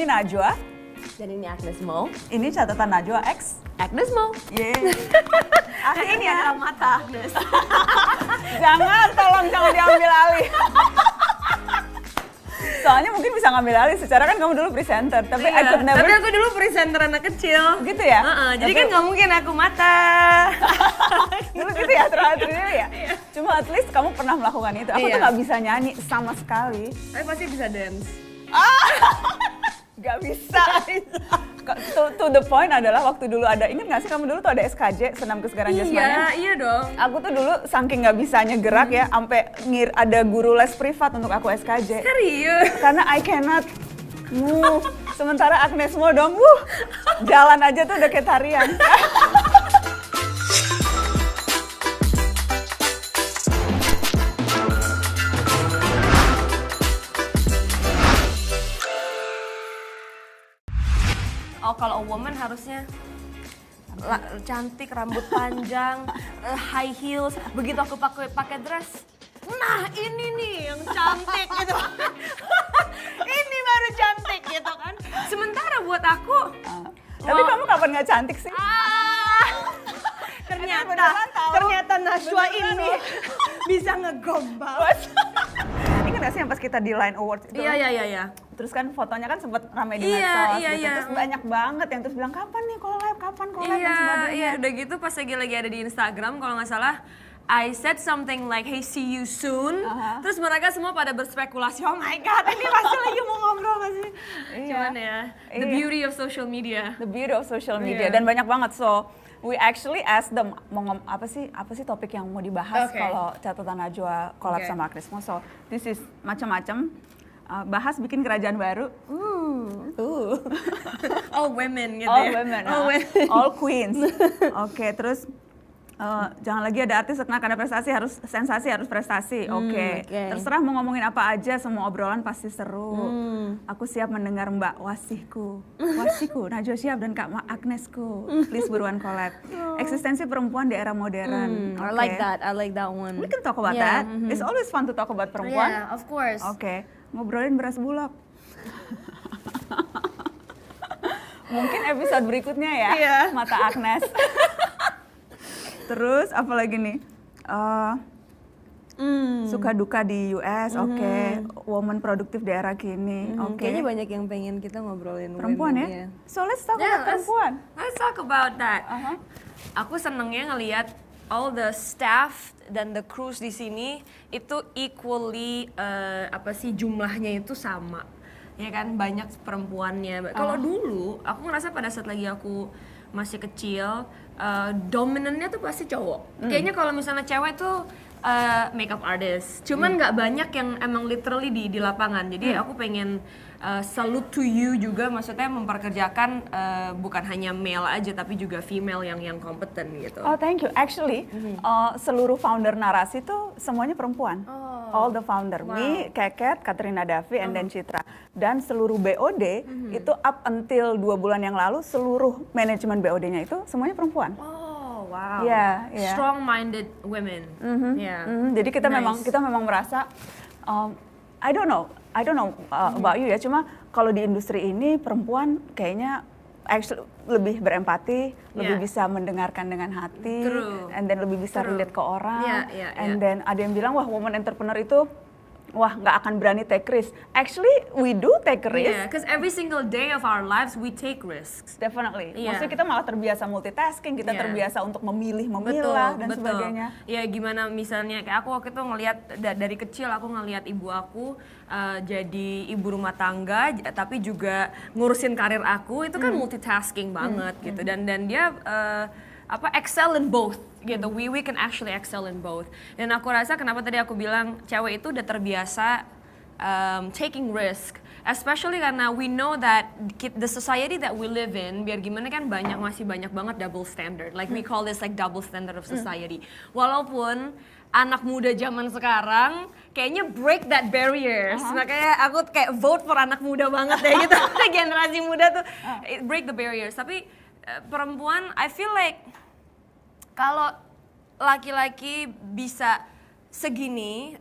Najwa. Dan ini Agnes Mo. Ini catatan Najwa X. Agnes Mo. Yeay. Ini adalah mata Agnes. Jangan, tolong jangan diambil alih. Soalnya mungkin bisa ngambil alih, secara kan kamu dulu presenter, tapi I could never. Tapi aku dulu presenter anak kecil. Gitu ya? Jadi kan nggak mungkin aku mata. Dulu gitu ya, terlalu ya? Cuma at least kamu pernah melakukan itu. Aku tuh nggak bisa nyanyi sama sekali. Tapi pasti bisa dance. Gak bisa. To the point adalah waktu dulu ada, ingat gak sih kamu dulu tuh ada SKJ, Senam Kesegaran Jasmani? Iya dong. Aku tuh dulu saking gak bisanya gerak ya, sampai ada guru les privat untuk aku SKJ. Serius? Karena I cannot move. Sementara Agnes Mo dong, jalan aja tuh udah kayak tarian. Oh, kalau a woman harusnya cantik, rambut panjang, high heels. Begitu aku pakai dress, nah ini nih yang cantik gitu. Ini baru cantik gitu kan. Sementara buat aku, tapi kamu kapan gak cantik sih? ternyata Najwa ini bisa ngegombal. Ingat gak sih yang pas kita di Line Awards itu? Iya. Terus kan fotonya kan sempat ramai di Iya, medsos gitu. Terus banyak banget yang terus bilang kapan nih collab dan sebagainya. Iya, udah gitu pas lagi ada di Instagram kalau nggak salah, I said something like, hey see you soon. Terus mereka semua pada berspekulasi, oh my god ini pasti lagi mau ngobrol gak sih? Cuman ya, the beauty of social media. The beauty of social media, dan banyak banget. So, we actually ask them, apa sih topik yang mau dibahas kalau catatan Najwa collab sama Agnes Mo. So, this is macam-macam. Bahas bikin kerajaan baru. All women gitu All ya? women, All queens. Oke, terus jangan lagi ada artis karena prestasi harus sensasi, harus prestasi. Oke. Terserah mau ngomongin apa aja, semua obrolan pasti seru. Aku siap mendengar Mbak Wasihku, Najwa Shihab dan Kak Agnesku. Please buruan collab. Eksistensi perempuan di era modern. I like that one. We can talk about that. It's always fun to talk about perempuan. Yeah, of course. Oke. Ngobrolin beras bulog. Mungkin episode berikutnya ya, Mata Agnes. Terus apa lagi nih? Suka duka di US, woman produktif di era kini, Kayaknya banyak yang pengen kita ngobrolin perempuan women, ya. So let's talk about perempuan. Let's talk about that. Aku senengnya ngelihat all the staff dan the crews di sini itu equally jumlahnya itu sama. Ya kan, banyak perempuannya. Kalau dulu aku ngerasa pada saat lagi aku masih kecil, dominannya tuh pasti cowok. Kayaknya kalau misalnya cewek tuh makeup artist. Cuman nggak banyak yang emang literally di lapangan. Jadi aku pengen salute to you juga, maksudnya memperkerjakan bukan hanya male aja tapi juga female yang kompeten gitu. Oh, thank you. Actually, seluruh founder Narasi tuh semuanya perempuan. All the founder. Me, Keket, Katrina Davi, and then Citra. Dan seluruh BOD itu up until 2 bulan yang lalu, seluruh manajemen BOD-nya itu semuanya perempuan. Wow. Yeah. Strong-minded women. Jadi kita memang merasa, I don't know about you ya. Cuma kalau di industri ini perempuan kayaknya actually lebih berempati, lebih bisa mendengarkan dengan hati, and then lebih bisa relate ke orang. And then ada yang bilang, wah woman entrepreneur itu nggak akan berani take risk. Actually, we do take risk. Yeah, because every single day of our lives we take risks. Definitely. Maksudnya kita malah terbiasa multitasking, kita terbiasa untuk memilah dan sebagainya. Ya gimana misalnya kayak aku waktu itu ngelihat dari kecil aku ngelihat ibu aku jadi ibu rumah tangga, tapi juga ngurusin karir aku itu kan multitasking banget gitu. Dan dia excel in both gitu. We can actually excel in both. Dan aku rasa kenapa tadi aku bilang cewek itu udah terbiasa taking risk, especially karena we know that the society that we live in, biar gimana kan masih banyak banget double standard. Like we call this like double standard of society. Walaupun anak muda zaman sekarang kayaknya break that barriers. Makanya aku kayak vote for anak muda banget ya gitu. Generasi muda tuh break the barriers. Tapi perempuan, I feel like kalau laki-laki bisa segini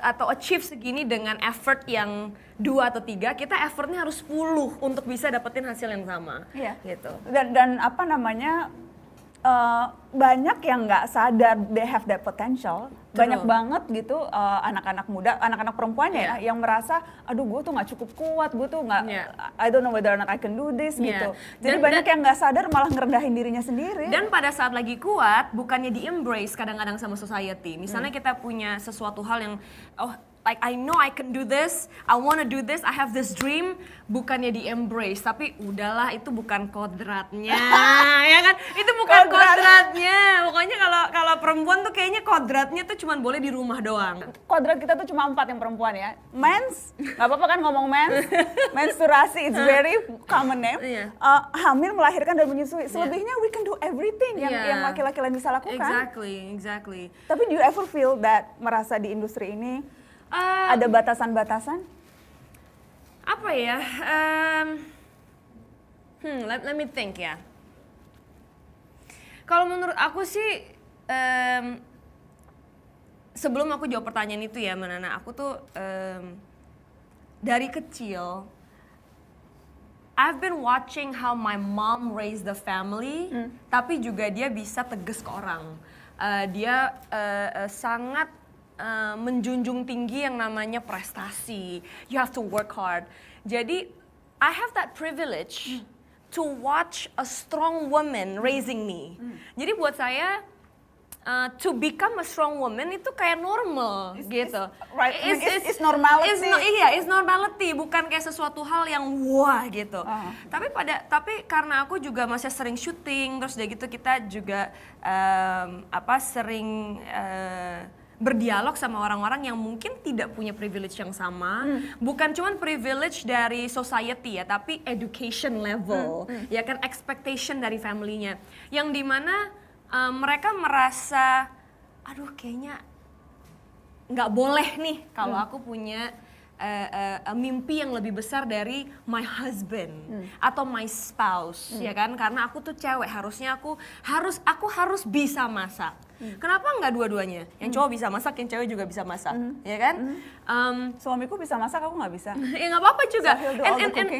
atau achieve segini dengan effort yang 2 atau 3, kita effortnya harus 10 untuk bisa dapetin hasil yang sama. Iya. Gitu. Dan apa namanya, banyak yang nggak sadar they have that potential. Banyak banget gitu anak-anak muda, anak-anak perempuannya ya, yang merasa, aduh gue tuh nggak cukup kuat, gue tuh nggak, I don't know whether or not I can do this gitu. Jadi banyak yang nggak sadar malah ngerendahin dirinya sendiri. Dan pada saat lagi kuat, bukannya di-embrace kadang-kadang sama society. Misalnya kita punya sesuatu hal yang, like I know I can do this, I wanna do this, I have this dream, bukannya di-embrace, tapi udahlah itu bukan kodratnya, ya kan? Itu bukan kodratnya. Pokoknya kalau perempuan tuh kayaknya kodratnya tuh cuma boleh di rumah doang. Kodrat kita tuh cuma 4 yang perempuan ya. Mens, nggak apa-apa kan ngomong mens, menstruasi, it's very common name. Hamil, melahirkan dan menyusui. Selebihnya we can do everything yang laki-laki lain bisa lakukan. Exactly. Tapi do you ever feel that merasa di industri ini ada batasan-batasan? Apa ya? Let me think ya. Kalau menurut aku sih, sebelum aku jawab pertanyaan itu ya, Manana, aku tuh dari kecil, I've been watching how my mom raised the family, tapi juga dia bisa tegas ke orang. Dia sangat menjunjung tinggi yang namanya prestasi. You have to work hard. Jadi, I have that privilege to watch a strong woman raising me. Jadi buat saya, to become a strong woman itu kayak normal gitu. It's normality. It's normality, bukan kayak sesuatu hal yang wah gitu. Tapi karena aku juga masih sering syuting, terus udah gitu kita juga sering berdialog sama orang-orang yang mungkin tidak punya privilege yang sama, bukan cuman privilege dari society ya, tapi education level, ya kan, expectation dari family-nya, yang dimana mereka merasa, aduh kayaknya nggak boleh nih kalau aku punya mimpi yang lebih besar dari my husband atau my spouse, ya kan, karena aku tuh cewek, harusnya aku harus bisa masak. Kenapa nggak dua-duanya? Yang cowok bisa masak, yang cewek juga bisa masak, ya kan? Suamiku bisa masak, aku nggak bisa. Ya nggak apa-apa juga. So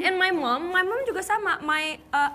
And my mom juga sama.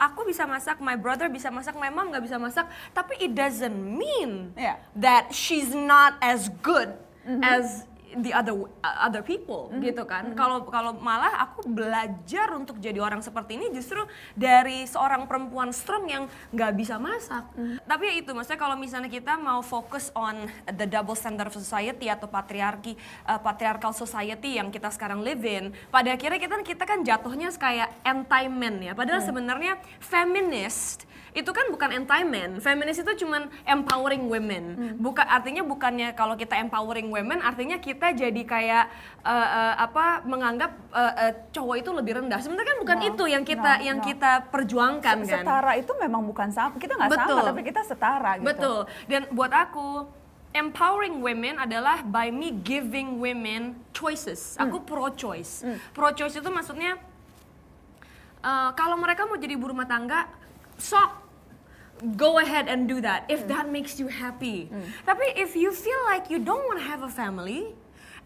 Aku bisa masak, my brother bisa masak, my mom nggak bisa masak. Tapi it doesn't mean that she's not as good as the other people, gitu kan. Kalau malah aku belajar untuk jadi orang seperti ini justru dari seorang perempuan strong yang nggak bisa masak. Tapi ya itu, maksudnya kalau misalnya kita mau fokus on the double standard of society atau patriarchal society yang kita sekarang live in, pada akhirnya kita kan jatuhnya kayak anti-men ya. Padahal sebenarnya feminist itu kan bukan anti-men, feminis itu cuman empowering women. Artinya bukannya kalau kita empowering women, artinya kita jadi kayak menganggap cowok itu lebih rendah. Sebenarnya kan bukan itu yang kita perjuangkan kan. Setara itu memang bukan sama, kita nggak sama tapi kita setara gitu. Betul. Dan buat aku, empowering women adalah by me giving women choices. Aku pro-choice. Pro-choice itu maksudnya kalau mereka mau jadi ibu rumah tangga, sok go ahead and do that if that makes you happy. Tapi if you feel like you don't want to have a family,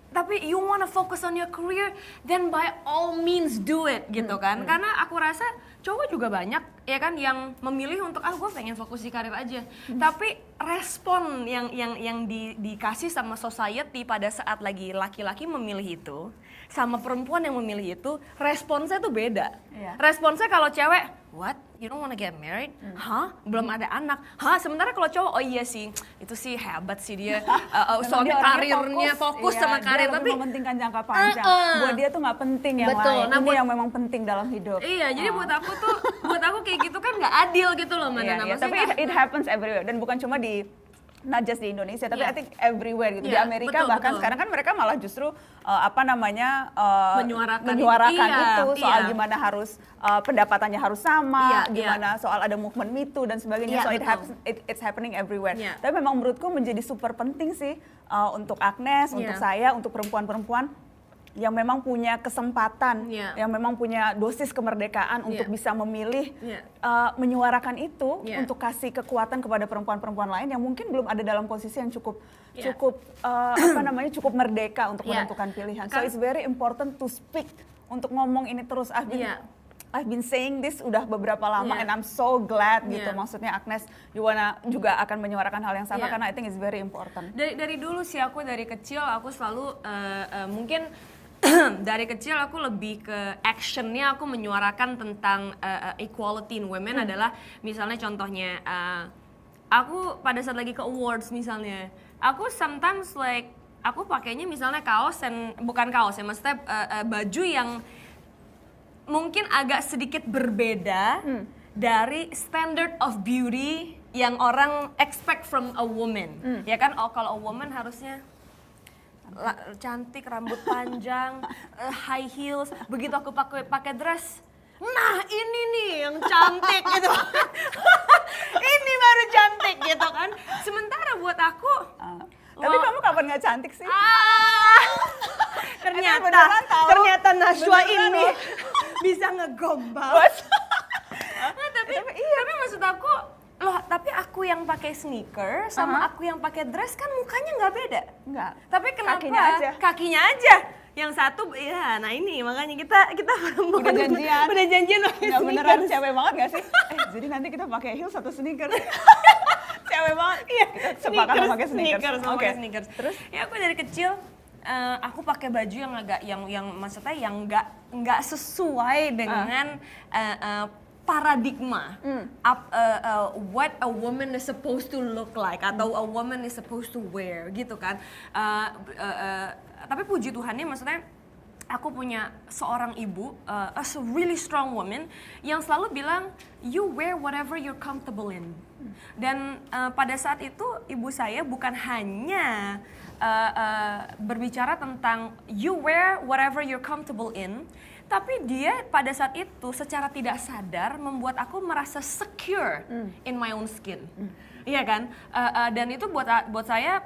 tapi you want to focus on your career, then by all means do it gitu kan. Karena aku rasa cowok juga banyak ya kan yang memilih untuk gue pengen fokus di karir aja. Tapi respon yang dikasih sama society pada saat lagi laki-laki memilih itu sama perempuan yang memilih itu, responsnya tuh beda. Responsnya kalau cewek, what? You don't wanna get married? Hah? Belum ada anak? Hah? Sementara kalau cowok, oh iya sih, itu sih hebat sih dia. Soalnya karirnya fokus sama karir, tapi mementingkan jangka panjang. Buat dia tuh nggak penting yang lain. Ini yang memang penting dalam hidup. Iya, jadi buat aku kayak gitu kan nggak adil gitu loh, Manana. Tapi it happens everywhere dan bukan cuma di not just di Indonesia, tapi I think everywhere gitu. Di Amerika bahkan sekarang kan mereka malah justru menyuarakan itu soal gimana harus pendapatannya harus sama, gimana soal ada movement Me Too dan sebagainya. So it's happening everywhere. Tapi memang menurutku menjadi super penting sih untuk Agnes, untuk saya, untuk perempuan-perempuan yang memang punya kesempatan, Yeah. yang memang punya dosis kemerdekaan untuk bisa memilih, menyuarakan itu untuk kasih kekuatan kepada perempuan-perempuan lain yang mungkin belum ada dalam posisi yang cukup cukup merdeka untuk menentukan pilihan. So it's very important to speak, untuk ngomong ini terus. I've been saying this udah beberapa lama and I'm so glad gitu. Maksudnya Agnes juga akan menyuarakan hal yang sama karena I think it's very important. Dari dulu sih aku dari kecil aku selalu mungkin dari kecil aku lebih ke actionnya aku menyuarakan tentang equality in women adalah misalnya contohnya aku pada saat lagi ke awards misalnya aku sometimes like aku pakainya misalnya kaos dan bukan kaos ya maksudnya baju yang mungkin agak sedikit berbeda dari standard of beauty yang orang expect from a woman. Ya kan, kalau a woman harusnya cantik, rambut panjang, high heels. Begitu aku pakai dress, nah ini nih yang cantik gitu. Ini baru cantik gitu kan. Sementara buat aku, tapi kamu kapan nggak cantik sih? Ternyata Nashwa ini bisa ngegombal. Nah, tapi maksud aku, loh, tapi aku yang pakai sneaker sama aku yang pakai dress kan mukanya nggak beda. Nggak. Tapi kenapa? Kakinya aja. Yang satu, ya, nah ini makanya kita udah janjian pakai sneaker. Beneran cewek banget nggak sih? Jadi nanti kita pakai heels atau sneaker. Cewek banget. Iya. Kita sepakat pakai sneakers. Oke. Sneakers. Terus? Ya aku dari kecil aku pakai baju yang agak yang maksudnya yang nggak sesuai dengan paradigma what a woman is supposed to look like atau a woman is supposed to wear gitu kan. Tapi puji Tuhannya maksudnya aku punya seorang ibu, a really strong woman yang selalu bilang you wear whatever you're comfortable in. Dan pada saat itu ibu saya bukan hanya berbicara tentang you wear whatever you're comfortable in, tapi dia pada saat itu secara tidak sadar membuat aku merasa secure in my own skin. Iya kan? Dan itu buat saya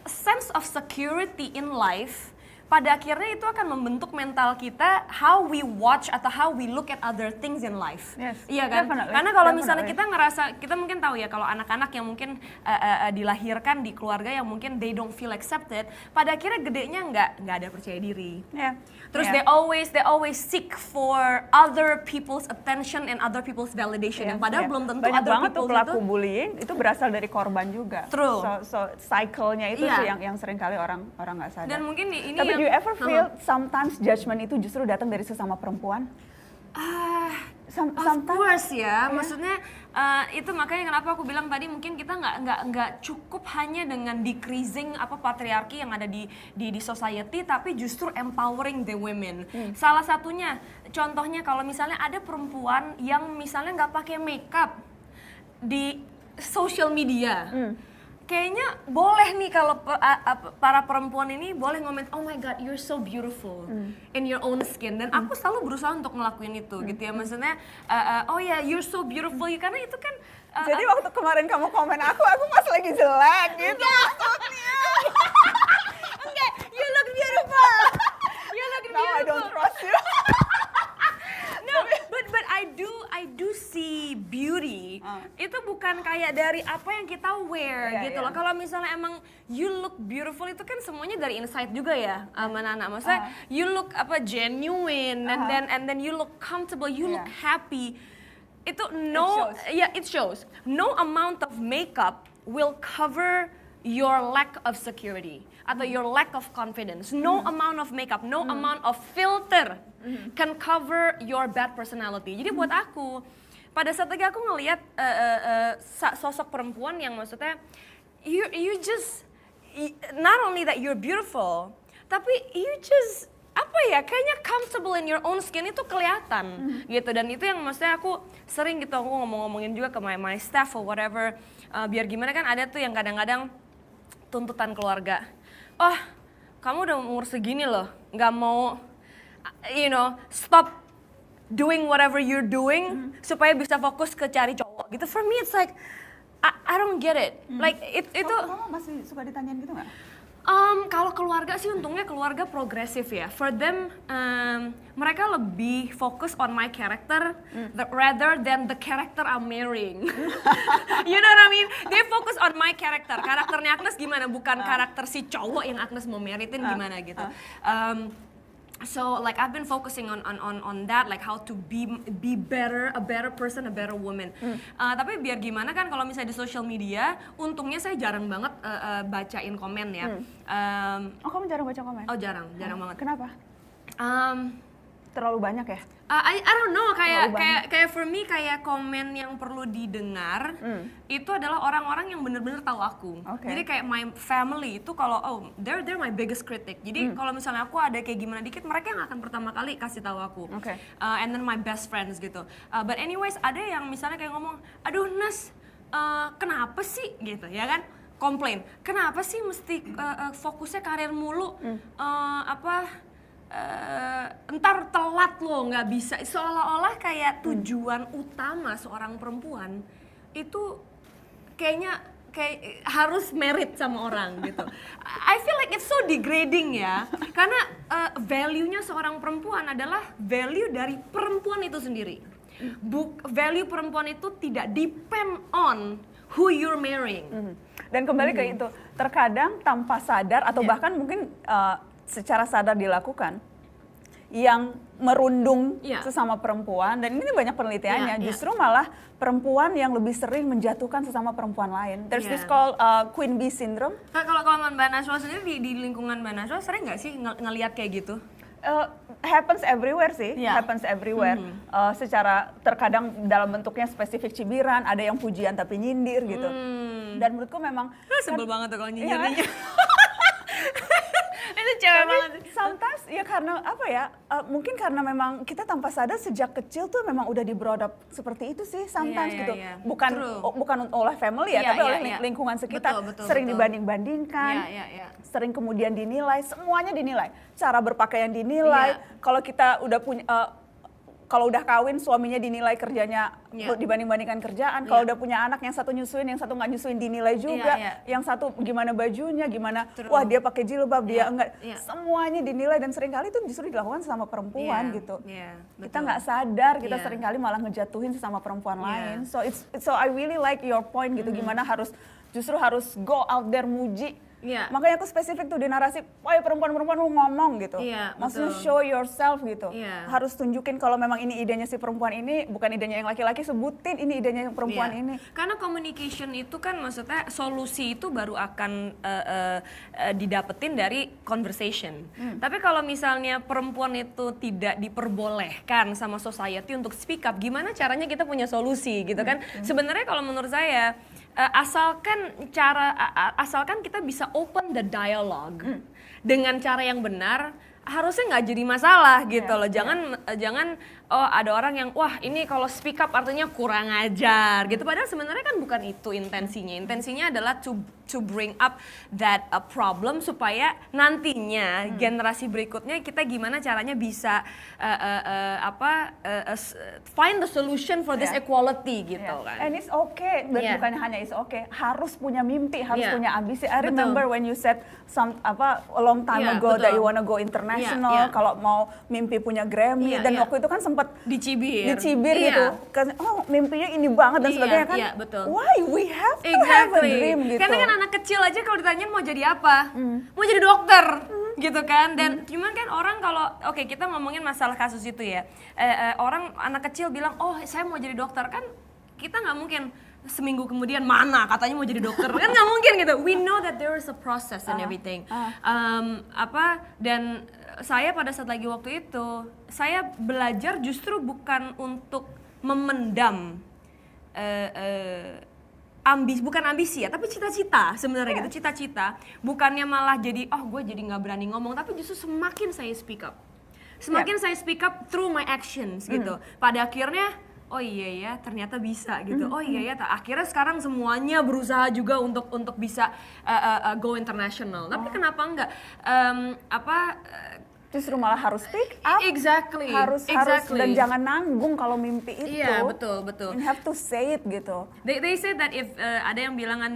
sense of security in life. Pada akhirnya itu akan membentuk mental kita how we watch atau how we look at other things in life. Yes, iya kan? definitely, Karena kalau misalnya kita ngerasa, kita mungkin tahu ya kalau anak-anak yang mungkin dilahirkan di keluarga yang mungkin they don't feel accepted, pada akhirnya gedenya nggak ada percaya diri. Yeah. Terus they always seek for other people's attention and other people's validation. Yang padahal belum tentu banyak other banget tuh people pelaku bullying itu berasal dari korban juga. True. So cycle-nya itu sih yang sering kali orang nggak sadar. Dan mungkin ini Tapi yang, do you ever feel sometimes judgment itu justru datang dari sesama perempuan? Of course ya, maksudnya itu makanya kenapa aku bilang tadi mungkin kita nggak cukup hanya dengan decreasing patriarki yang ada di society, tapi justru empowering the women. Salah satunya, contohnya kalau misalnya ada perempuan yang misalnya nggak pakai makeup di social media. Kayaknya boleh nih kalau para perempuan ini boleh ngomen, oh my god, you're so beautiful in your own skin. Dan aku selalu berusaha untuk ngelakuin itu gitu ya. Maksudnya, oh ya, you're so beautiful. Karena itu kan... Jadi waktu kemarin kamu komen aku pas lagi jelek gitu maksudnya. Enggak, you look beautiful. You look beautiful. No, I don't trust you. No, but I do see beauty. Itu bukan kayak dari apa yang kita wear gitu loh. Kalau misalnya emang you look beautiful itu kan semuanya dari inside juga ya, Nana. Maksudnya you look genuine and then you look comfortable, you look happy. Itu it shows. No amount of makeup will cover your lack of security atau your lack of confidence. No amount of makeup, no amount of filter can cover your bad personality. Jadi buat aku, pada saat lagi aku ngelihat sosok perempuan yang maksudnya you just not only that you're beautiful, tapi you just kayaknya comfortable in your own skin itu kelihatan gitu. Dan itu yang maksudnya aku sering gitu aku ngomongin juga ke my staff or whatever, biar gimana kan ada tuh yang kadang-kadang tuntutan keluarga. Oh, kamu udah umur segini loh, nggak mau stop doing whatever you're doing supaya bisa fokus ke cari cowok gitu. For me it's like I don't get it. Like itu kamu masih suka ditanyain gitu nggak? Kalau keluarga sih untungnya keluarga progresif ya. For them, mereka lebih fokus on my character rather than the character I'm marrying. You know what I mean? They focus on my character. Karakternya Agnes gimana? Bukan karakter si cowok yang Agnes mau marryin gimana gitu. So like I've been focusing on that, like how to be better, a better person, a better woman. Tapi biar gimana kan kalau misalnya di social media, untungnya saya jarang banget bacain komen ya. Kamu jarang baca komen? Oh jarang banget. Kenapa? Terlalu banyak ya? I don't know, kayak for me kayak komen yang perlu didengar itu adalah orang-orang yang bener-bener tahu aku. Jadi kayak my family itu kalau they're my biggest critic. Jadi kalau misalnya aku ada kayak gimana dikit, mereka yang akan pertama kali kasih tahu aku. And then my best friends gitu. But anyways, ada yang misalnya kayak ngomong, aduh Nas, kenapa sih gitu ya kan? Komplain, kenapa sih mesti fokusnya karir mulu? Ntar telat loh, nggak bisa, seolah-olah kayak tujuan utama seorang perempuan itu kayak harus merit sama orang gitu. I feel like it's so degrading ya, karena value-nya seorang perempuan adalah value dari perempuan itu sendiri. Value perempuan itu tidak depend on who you're marrying. Dan kembali ke itu, terkadang tanpa sadar atau bahkan mungkin secara sadar dilakukan, yang merundung sesama perempuan, dan ini banyak penelitiannya, justru malah perempuan yang lebih sering menjatuhkan sesama perempuan lain. There's this called Queen Bee Syndrome. Kalau Mbak Najwa sendiri di lingkungan Mbak Najwa sering nggak sih ngelihat kayak gitu? Happens everywhere sih, happens everywhere. Secara terkadang dalam bentuknya spesifik cibiran, ada yang pujian tapi nyindir gitu. Dan menurutku memang sebel banget tuh kalau nyindir. Itu cewek banget. Sometimes ya karena apa ya? Mungkin karena memang kita tanpa sadar sejak kecil tuh memang udah di brought up seperti itu sih. Sometimes gitu. Bukan oleh family ya, tapi oleh lingkungan sekitar. Sering dibanding-bandingkan. Sering kemudian dinilai, semuanya dinilai. Cara berpakaian dinilai. Kalau kita udah punya kalau udah kawin suaminya dinilai kerjanya dibanding-bandingkan kerjaan. Kalau udah punya anak, yang satu nyusuin, yang satu nggak nyusuin dinilai juga. Yang satu gimana bajunya, gimana wah dia pakai jilbab, dia enggak. Semuanya dinilai, dan seringkali itu justru dilakukan sama perempuan gitu. Kita nggak sadar, kita seringkali malah ngejatuhin sesama perempuan lain. So I really like your point gitu, gimana justru harus go out there muji. Makanya aku spesifik tuh di narasi, wah perempuan-perempuan lu ngomong gitu. Maksudnya show yourself gitu. Harus tunjukin kalau memang ini idenya si perempuan ini, bukan idenya yang laki-laki, sebutin ini idenya yang perempuan ini. Karena communication itu kan maksudnya solusi itu baru akan didapetin dari conversation. Tapi kalau misalnya perempuan itu tidak diperbolehkan sama society untuk speak up, gimana caranya kita punya solusi gitu kan? Sebenarnya kalau menurut saya asalkan kita bisa open the dialogue dengan cara yang benar, harusnya nggak jadi masalah gitu loh. Jangan ada orang yang wah ini kalau speak up artinya kurang ajar gitu. Padahal sebenarnya kan bukan itu intensinya. Intensinya adalah to bring up that problem supaya nantinya generasi berikutnya kita gimana caranya bisa find the solution for this equality gitu kan. And it's okay, bukan hanya it's okay, harus punya mimpi, harus punya ambisi. I remember when you said a long time ago that you wanna go international, kalau mau mimpi punya Grammy, dan waktu itu kan sempat dicibir gitu. Oh, mimpinya ini banget dan sebagainya kan. Why we have to have a dream gitu. Karena kan anak kecil aja kalau ditanyain mau jadi apa? Mau jadi dokter. Gitu kan. Dan cuman kan orang kalau kita ngomongin masalah kasus itu ya. Orang anak kecil bilang, "Oh, saya mau jadi dokter." Kan kita nggak mungkin seminggu kemudian mana katanya mau jadi dokter, kan nggak mungkin gitu. We know that there is a process and everything. Dan saya pada saat lagi waktu itu, saya belajar justru bukan untuk memendam bukan ambisi ya, tapi cita-cita sebenarnya gitu, cita-cita. Bukannya malah jadi, gue jadi nggak berani ngomong, tapi justru semakin saya speak up. Semakin saya speak up through my actions gitu. Pada akhirnya, oh iya ya, ternyata bisa gitu. Oh iya ya, akhirnya sekarang semuanya berusaha juga untuk bisa go international. Tapi kenapa enggak? Justru malah harus speak up. Exactly. Harus dan jangan nanggung kalau mimpi itu. Iya, betul. You have to say it gitu. They say that if ada yang bilang kan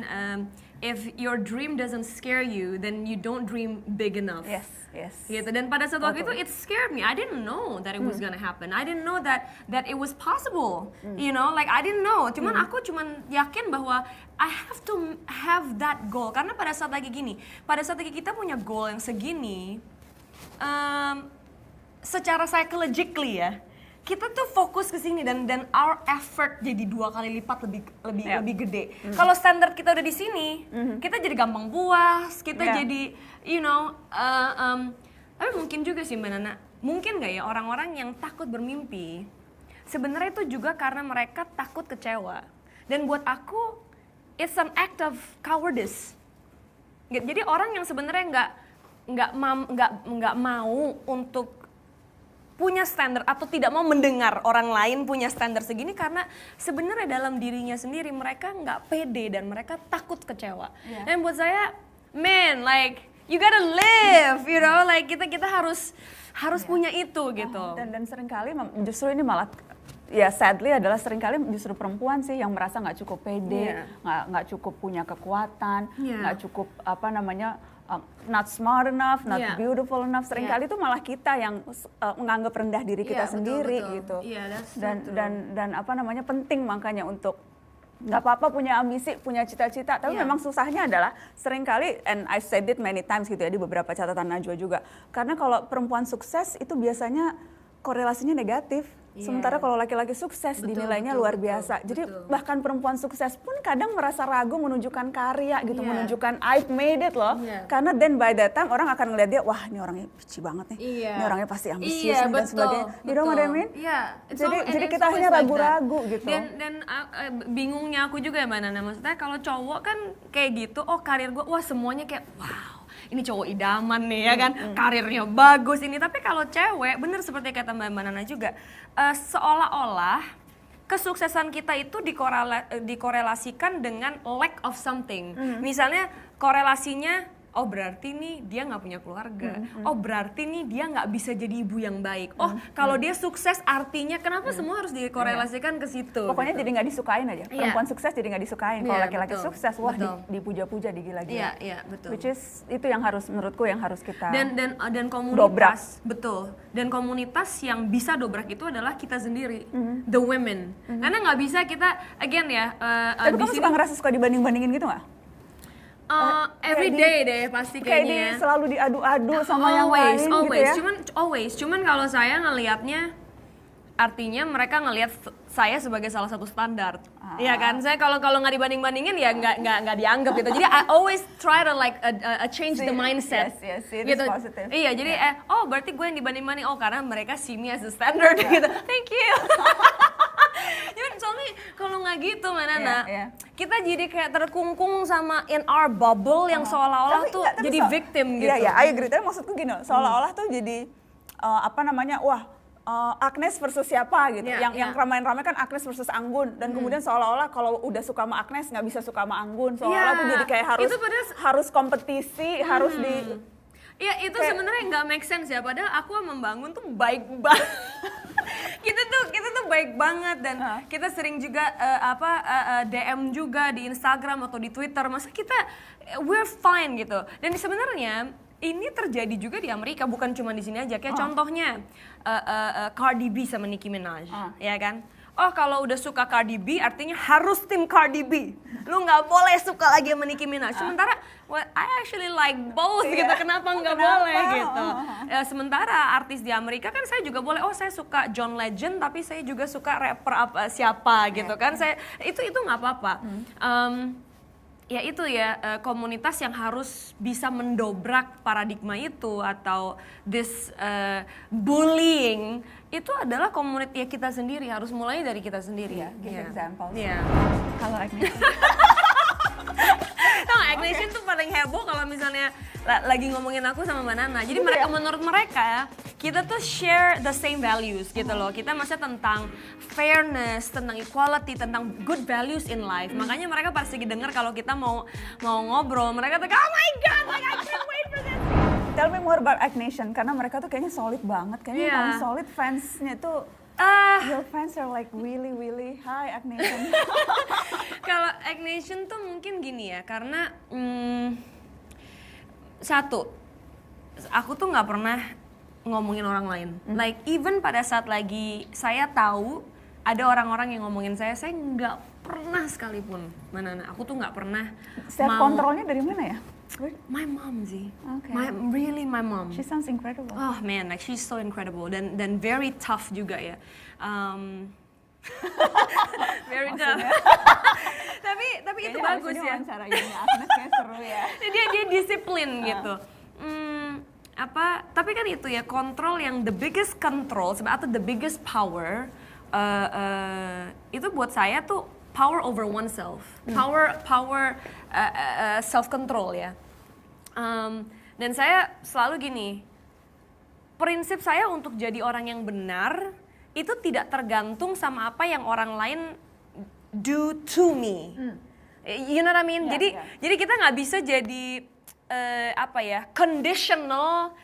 if your dream doesn't scare you, then you don't dream big enough. Yes, yes. Gitu. Dan pada saat waktu itu it scared me. I didn't know that it was gonna happen. I didn't know that it was possible. You know, like I didn't know. Cuman aku cuman yakin bahwa I have to have that goal. Karena pada saat lagi kita punya goal yang segini, secara psychologically ya, kita tuh fokus ke sini dan our effort jadi 2 kali lipat lebih gede. Kalau standar kita udah di sini, kita jadi gampang puas, kita jadi tapi mungkin juga sih Mbak Nana, mungkin nggak ya orang-orang yang takut bermimpi, sebenarnya itu juga karena mereka takut kecewa. Dan buat aku, it's an act of cowardice. Jadi orang yang sebenarnya nggak mau untuk punya standar atau tidak mau mendengar orang lain punya standar segini karena sebenarnya dalam dirinya sendiri mereka nggak pede dan mereka takut kecewa. Dan buat saya, man, like you gotta live, you know, like kita harus punya itu gitu. Dan seringkali justru ini malah ya sadly adalah seringkali justru perempuan sih yang merasa nggak cukup pede, nggak cukup punya kekuatan, nggak cukup not smart enough, not beautiful enough. Seringkali itu malah kita yang menganggap rendah diri kita sendiri gitu. Dan penting makanya untuk nggak apa-apa punya ambisi, punya cita-cita. Tapi memang susahnya adalah seringkali, and I said it many times gitu ya di beberapa catatan Najwa juga. Karena kalau perempuan sukses itu biasanya korelasinya negatif. Sementara kalau laki-laki sukses dinilainya luar biasa. Jadi bahkan perempuan sukses pun kadang merasa ragu menunjukkan karya gitu, menunjukkan I've made it loh. Karena then by that time orang akan ngeliat dia, wah ini orangnya pici banget nih, ini orangnya pasti ambisius dan sebagainya. You know what I mean? Jadi kita akhirnya ragu-ragu gitu. Dan bingungnya aku juga ya Mbak Nana, maksudnya kalau cowok kan kayak gitu, oh karir gue, wah semuanya kayak wow. Ini cowok idaman nih ya kan, karirnya bagus ini. Tapi kalau cewek, bener seperti kata Mbak Nana juga, seolah-olah kesuksesan kita itu dikorelasikan dengan lack of something. Misalnya korelasinya, oh berarti nih dia nggak punya keluarga, oh berarti nih dia nggak bisa jadi ibu yang baik. Oh kalau dia sukses artinya kenapa semua harus dikorelasikan ke situ? Pokoknya jadi nggak disukain aja. Perempuan sukses jadi nggak disukain. Kalau laki-laki sukses, wah dipuja-puja, digila-gila. Iya betul. Which is itu yang harus menurutku yang harus kita dan komunitas dobrak. Betul. Dan komunitas yang bisa dobrak itu adalah kita sendiri, the women. Karena nggak bisa kita again ya. Tapi kamu suka ngerasa suka dibanding-bandingin gitu nggak? Every day deh pasti kayaknya. Selalu diadu-adu sama yang lain gitu ya. Cuman kalau saya ngelihatnya artinya mereka ngelihat saya sebagai salah satu standar. Iya kan? Saya kalau nggak dibanding-bandingin ya nggak dianggap gitu. Jadi I always try to like change the mindset. Yes, it gitu. is positive. Iya, jadi berarti gue yang dibanding-banding karena mereka see me as a standard gitu. Thank you. Cuman soalnya kalau nggak gitu Nana, kita jadi kayak terkungkung sama in our bubble yang seolah-olah tuh jadi victim gitu. Iya, I agree. Tapi maksudku gini, seolah-olah tuh jadi Agnes versus siapa gitu. Yang ramai-ramai kan Agnes versus Anggun, dan kemudian seolah-olah kalau udah suka sama Agnes nggak bisa suka sama Anggun. Seolah-olah tuh jadi kayak harus kompetisi, harus di. Iya, itu sebenarnya nggak make sense ya. Padahal aku membangun tuh baik banget. kita tuh baik banget dan kita sering juga DM juga di Instagram atau di Twitter. Masa kita we're fine gitu. Dan sebenarnya ini terjadi juga di Amerika, bukan cuma di sini aja. Kayak contohnya Cardi B sama Nicki Minaj, ya kan? Oh kalau udah suka Cardi B artinya harus tim Cardi B. Lu nggak boleh suka lagi sama Nicki Minaj. Sementara I actually like both gitu. Kenapa nggak boleh gitu? Sementara artis di Amerika kan saya juga boleh. Oh saya suka John Legend tapi saya juga suka rapper siapa gitu kan. Saya itu nggak apa-apa. Ya itu ya komunitas yang harus bisa mendobrak paradigma itu atau this bullying itu adalah komunitas ya kita sendiri, harus mulai dari kita sendiri. Give example. Kalau Agnes tuh paling heboh kalau misalnya lagi ngomongin aku sama Mbak Nana. Jadi menurut mereka kita tuh share the same values gitu loh. Kita maksudnya tentang fairness, tentang equality, tentang good values in life. Makanya mereka pasti dengar kalau kita mau ngobrol, mereka tuh oh my god, like I can't wait for this. Tell me more about Agnes, karena mereka tuh kayaknya solid banget. Kayaknya paling solid fansnya tuh Your fans are like really hi Agnation. Kalau Agnation tuh mungkin gini ya, karena satu, aku tuh nggak pernah ngomongin orang lain. Like even pada saat lagi saya tahu ada orang-orang yang ngomongin saya nggak pernah sekalipun. Mana aku tuh nggak pernah. Self kontrolnya dari mana ya? My mom sih. Okay. My mom. She sounds incredible. Oh man, like she's so incredible dan very tough juga ya. Very tough. tapi itu bagus ya. Wawancaranya Agnes kayak seru ya. Dia disiplin gitu. Tapi kan itu ya, kontrol yang the biggest control atau the biggest power itu buat saya tuh power over oneself, power self control ya. Dan saya selalu gini, prinsip saya untuk jadi orang yang benar itu tidak tergantung sama apa yang orang lain do to me. You know what I mean? Jadi kita nggak bisa jadi conditional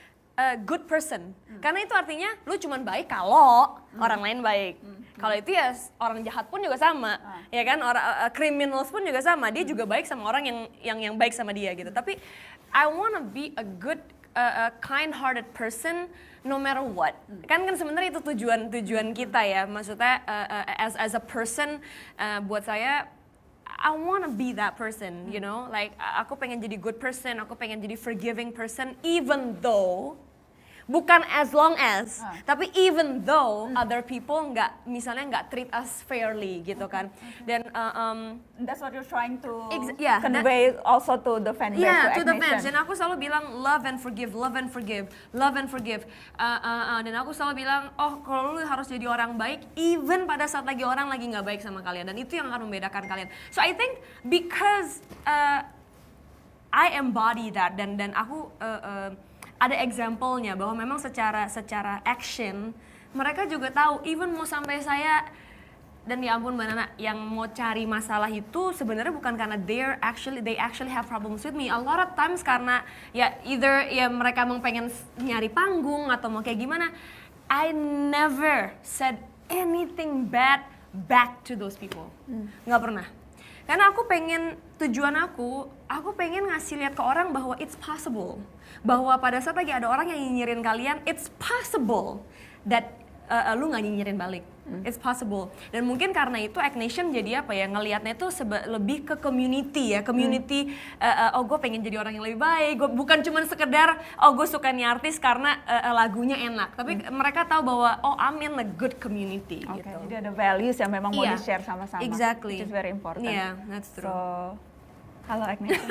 good person. Karena itu artinya lu cuman baik kalau orang lain baik. Kalau itu ya orang jahat pun juga sama, ya kan? Orang criminals pun juga sama. Dia juga baik sama orang yang baik sama dia gitu. Tapi I wanna be a good kind-hearted person no matter what. Kan sebenarnya itu tujuan kita ya. Maksudnya as a person buat saya I wanna be that person, you know? Like aku pengen jadi good person, aku pengen jadi forgiving person even though bukan as long as, tapi even though other people misalnya nggak treat us fairly gitu kan. Dan that's what you're trying to convey also to the fan base. Yeah, to the fans. Dan aku selalu bilang love and forgive, love and forgive, love and forgive. Dan aku selalu bilang, oh kalau lu harus jadi orang baik, even pada saat lagi orang lagi nggak baik sama kalian. Dan itu yang akan membedakan kalian. So I think because I embody that dan aku ada example-nya bahwa memang secara action mereka juga tahu, even mau sampai saya dan ya ampun Mbak Nana yang mau cari masalah itu sebenarnya bukan karena they actually have problems with me. A lot of times karena ya either ya mereka emang pengen nyari panggung atau mau kayak gimana. I never said anything bad back to those people. Nggak pernah. Karena aku pengen, tujuan aku pengen ngasih lihat ke orang bahwa it's possible. Bahwa pada saat lagi ada orang yang nyinyirin kalian, it's possible that lu nggak nyinyirin balik. It's possible. Dan mungkin karena itu Agnation jadi apa ya, ngelihatnya itu lebih ke community ya. Community, oh gue pengen jadi orang yang lebih baik. Gue bukan cuma sekedar, oh gue suka nih artis karena lagunya enak. Tapi mereka tahu bahwa, oh I'm in a good community gitu. Jadi ada values yang memang mau di-share sama-sama. Exactly. Which is very important. Yeah, that's true. So, halo Agnation.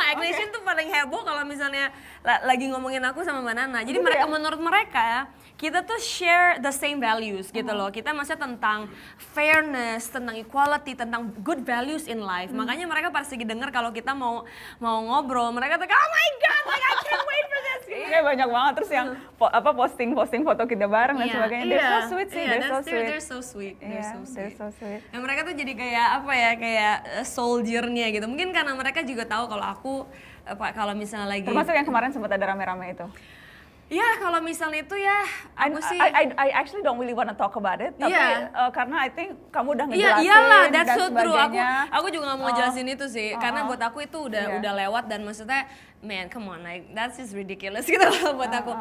Agnation tuh paling heboh kalau misalnya lagi ngomongin aku sama Mbak Nana. Jadi menurut mereka kita tuh share the same values gitu loh. Kita maksudnya tentang fairness, tentang equality, tentang good values in life. Makanya mereka pasti denger kalau kita mau ngobrol, mereka tuh oh my god, like I can't wait for this. Kayak banyak banget terus yang posting foto kita bareng dan sebagainya. They're so sweet sih, they're so sweet. They're so sweet. Dan mereka tuh jadi kayak apa ya, kayak soldier-nya gitu. Mungkin karena mereka juga tahu kalau aku kalau misalnya lagi termasuk yang kemarin sempat ada rame-rame itu. Ya kalau misalnya itu ya aku sih I actually don't really wanna talk about it tapi karena I think kamu udah ngejelasin iyalah, that's dan so true. sebagainya. Aku juga gak mau jelasin itu sih karena buat aku itu udah lewat dan maksudnya man come on like that's just ridiculous gitu loh buat aku.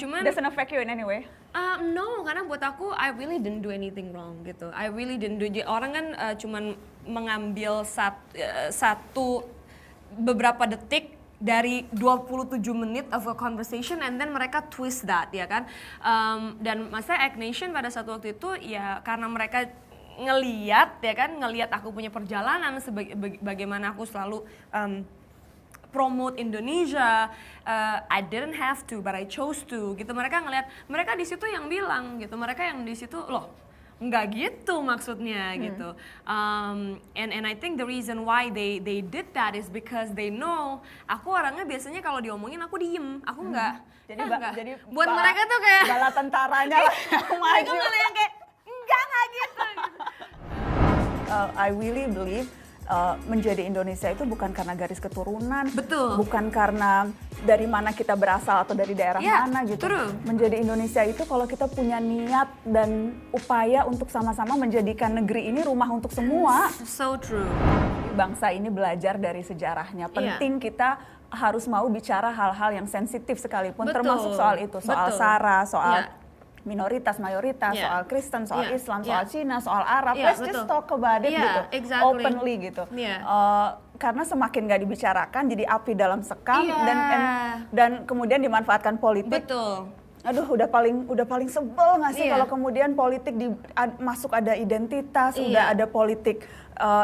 Cuman doesn't affect you in any way? No, karena buat aku I really didn't do anything wrong gitu. I really didn't do. Orang kan cuman mengambil satu beberapa detik dari 27 menit of a conversation and then mereka twist that ya kan. Dan masa Agnation pada satu waktu itu ya karena mereka ngeliat aku punya perjalanan bagaimana aku selalu promote Indonesia, I didn't have to but I chose to gitu. Mereka di situ yang bilang gitu, mereka yang di situ loh nggak gitu maksudnya gitu. And I think the reason why they did that is because they know aku orangnya biasanya kalau diomongin aku diem, aku nggak. Jadi buat mereka tuh kayak bala tentaranya lah yang maju. Mereka malah yang kayak enggak gitu. I really believe menjadi Indonesia itu bukan karena garis keturunan, Betul. bukan karena dari mana kita berasal atau dari daerah mana gitu. True. Menjadi Indonesia itu kalau kita punya niat dan upaya untuk sama-sama menjadikan negeri ini rumah untuk semua. So true. Bangsa ini belajar dari sejarahnya. Penting kita harus mau bicara hal-hal yang sensitif sekalipun, termasuk soal itu, soal SARA, soal minoritas, mayoritas, soal Kristen, soal Islam, soal Cina, soal Arab. Let's just talk about it gitu, openly gitu. Karena semakin nggak dibicarakan, jadi api dalam sekam dan kemudian dimanfaatkan politik. Betul. Aduh, udah paling sebel nggak sih kalau kemudian politik masuk ada identitas, udah ada politik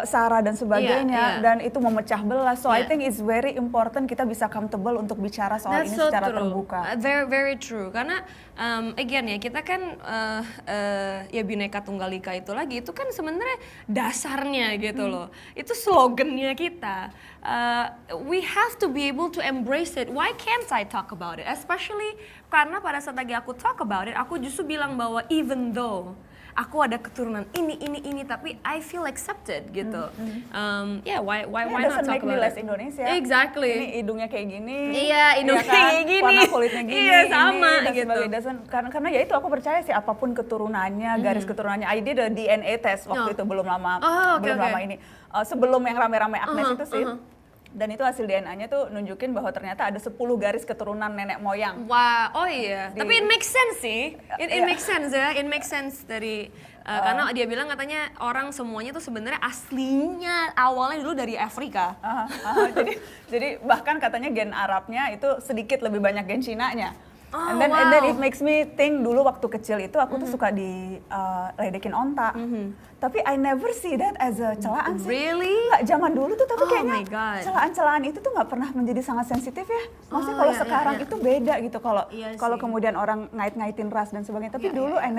SARA dan sebagainya, dan itu memecah belah. So I think it's very important kita bisa comfortable untuk bicara soal ini secara terbuka. Very very true. Karena again ya, kita kan ya Bhinneka Tunggal Ika itu lagi, itu kan sebenarnya dasarnya gitu loh. Itu slogannya kita. We have to be able to embrace it. Why can't I talk about it? Especially karena pada saat lagi aku talk about it, aku justru bilang bahwa even though aku ada keturunan ini, tapi I feel accepted gitu. Why not talk about it? Indonesia. Exactly. Ini hidungnya kayak gini. Iya, hidungnya kayak gini. Warna kulitnya gini. Iya, sama ini, gitu. Karena ya itu aku percaya sih, apapun keturunannya, garis keturunannya. I did a DNA test waktu itu belum lama ini. Sebelum yang rame-rame Agnes itu sih. Dan itu hasil DNA-nya tuh nunjukin bahwa ternyata ada 10 garis keturunan nenek moyang. Wah, tapi it makes sense sih. It makes sense ya. It makes sense dari karena dia bilang katanya orang semuanya tuh sebenarnya aslinya awalnya dulu dari Afrika. Jadi bahkan katanya gen Arabnya itu sedikit lebih banyak gen Cina-nya. And then it makes me think, dulu waktu kecil itu aku tuh suka diledekin onta. Tapi I never see that as a celaan sih. Really? Nggak, zaman dulu tuh tapi kayaknya celaan-celaan itu tuh nggak pernah menjadi sangat sensitif ya. Maksudnya kalau sekarang itu beda gitu, kalau kemudian orang ngait-ngaitin ras dan sebagainya. Tapi dulu I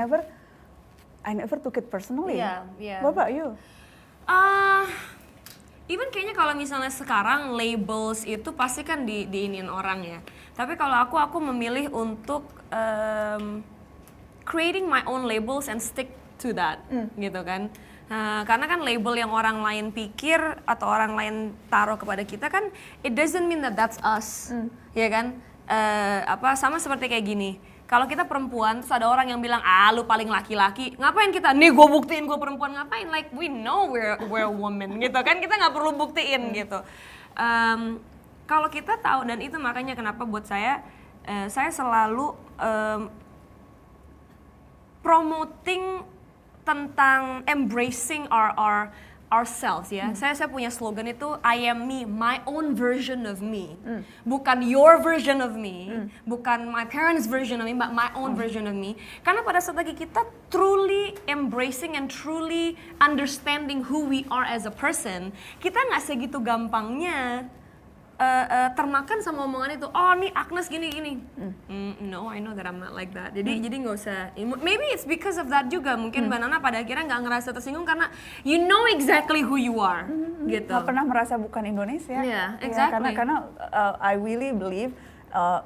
never took it personally. What about you? Even kayaknya kalau misalnya sekarang labels itu pasti kan diinin orang ya. Tapi kalau aku memilih untuk creating my own labels and stick to that, gitu kan. Karena kan label yang orang lain pikir atau orang lain taruh kepada kita kan, it doesn't mean that that's us, ya kan. Sama seperti kayak gini. Kalau kita perempuan, terus ada orang yang bilang, lu paling laki-laki, ngapain kita? Nih gue buktiin gue perempuan, ngapain? Like we know we're a woman gitu kan, kita nggak perlu buktiin gitu. Kalau kita tahu, dan itu makanya kenapa buat saya selalu promoting tentang embracing ourselves ya. Saya punya slogan itu, I am me, my own version of me. Bukan your version of me, bukan my parents' version of me, but my own version of me. Karena pada saat lagi kita truly embracing and truly understanding who we are as a person, kita nggak segitu gampangnya termakan sama omongan itu. Oh, nih Agnes gini-gini. No, I know that I'm not like that. Jadi nggak usah. Maybe it's because of that juga. Mungkin Mbak Nana pada akhirnya nggak ngerasa tersinggung karena you know exactly who you are. Gitu. Nggak pernah merasa bukan Indonesia. Yeah, exactly. Karena I really believe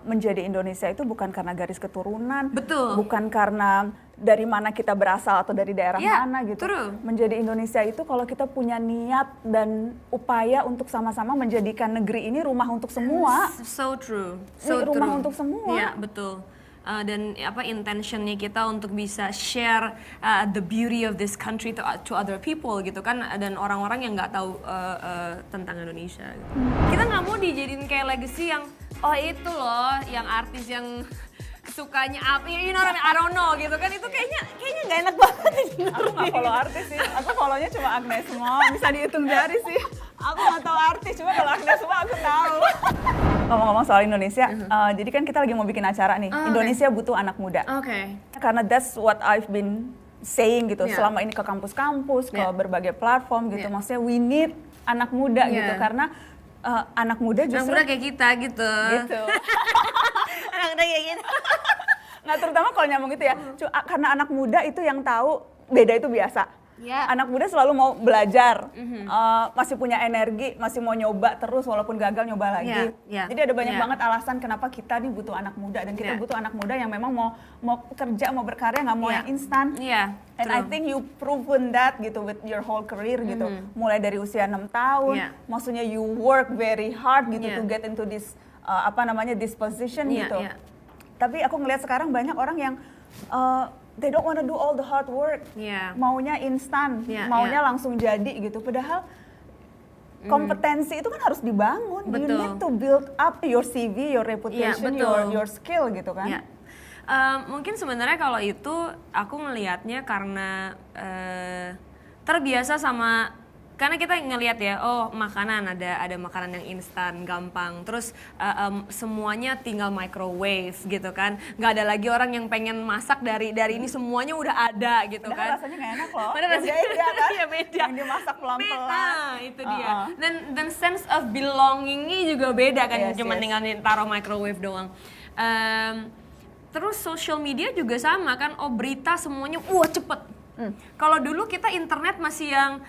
menjadi Indonesia itu bukan karena garis keturunan. Betul. Bukan karena dari mana kita berasal atau dari daerah mana gitu. True. Menjadi Indonesia itu kalau kita punya niat dan upaya untuk sama-sama menjadikan negeri ini rumah untuk semua. So true. Rumah untuk semua. Iya, betul. Dan intentionnya kita untuk bisa share the beauty of this country to other people gitu kan, dan orang-orang yang nggak tahu tentang Indonesia. Gitu. Kita nggak mau dijadiin kayak legacy yang itu loh, yang artis yang sukanya apa, you know, I don't know gitu kan, itu kayaknya nggak enak banget. Aku nggak follow artis sih, aku follownya cuma Agnes Mo, bisa dihitung jari sih. Aku nggak tahu artis, cuma kalau Agnes Mo aku tahu. Ngomong-ngomong soal Indonesia, jadi kan kita lagi mau bikin acara nih, Indonesia butuh anak muda. Karena that's what I've been saying gitu, selama ini ke kampus-kampus, ke berbagai platform gitu, maksudnya we need anak muda gitu, karena anak muda justru... Anak muda kayak kita gitu. Anak muda kayak gitu. Nah, terutama kalau nyambung gitu ya, karena anak muda itu yang tahu beda itu biasa. Anak muda selalu mau belajar, masih punya energi, masih mau nyoba terus walaupun gagal nyoba lagi. Jadi ada banyak banget alasan kenapa kita nih butuh anak muda, dan kita butuh anak muda yang memang mau kerja, mau berkarya, nggak mau yang instan. And I think you proven that gitu with your whole career gitu. Mulai dari usia 6 tahun, maksudnya you work very hard gitu to get into this this position gitu. Tapi aku ngelihat sekarang banyak orang yang they don't want to do all the hard work, maunya instan, maunya langsung jadi gitu. Padahal kompetensi itu kan harus dibangun. You need to build up your CV, your reputation, your skill gitu kan. Mungkin sebenarnya kalau itu aku ngelihatnya karena terbiasa sama, karena kita ngelihat ya, oh makanan ada makanan yang instan, gampang, terus semuanya tinggal microwave gitu kan, nggak ada lagi orang yang pengen masak dari ini, semuanya udah ada gitu kan. Rasanya nggak enak loh. Beda kan? Iya beda. Yang dimasak pelan-pelan. Nah itu dia. Dan sense of belonging-nya juga beda kan, cuma tinggal taruh microwave doang. Terus social media juga sama kan, oh berita semuanya cepet. Kalau dulu kita internet masih yang,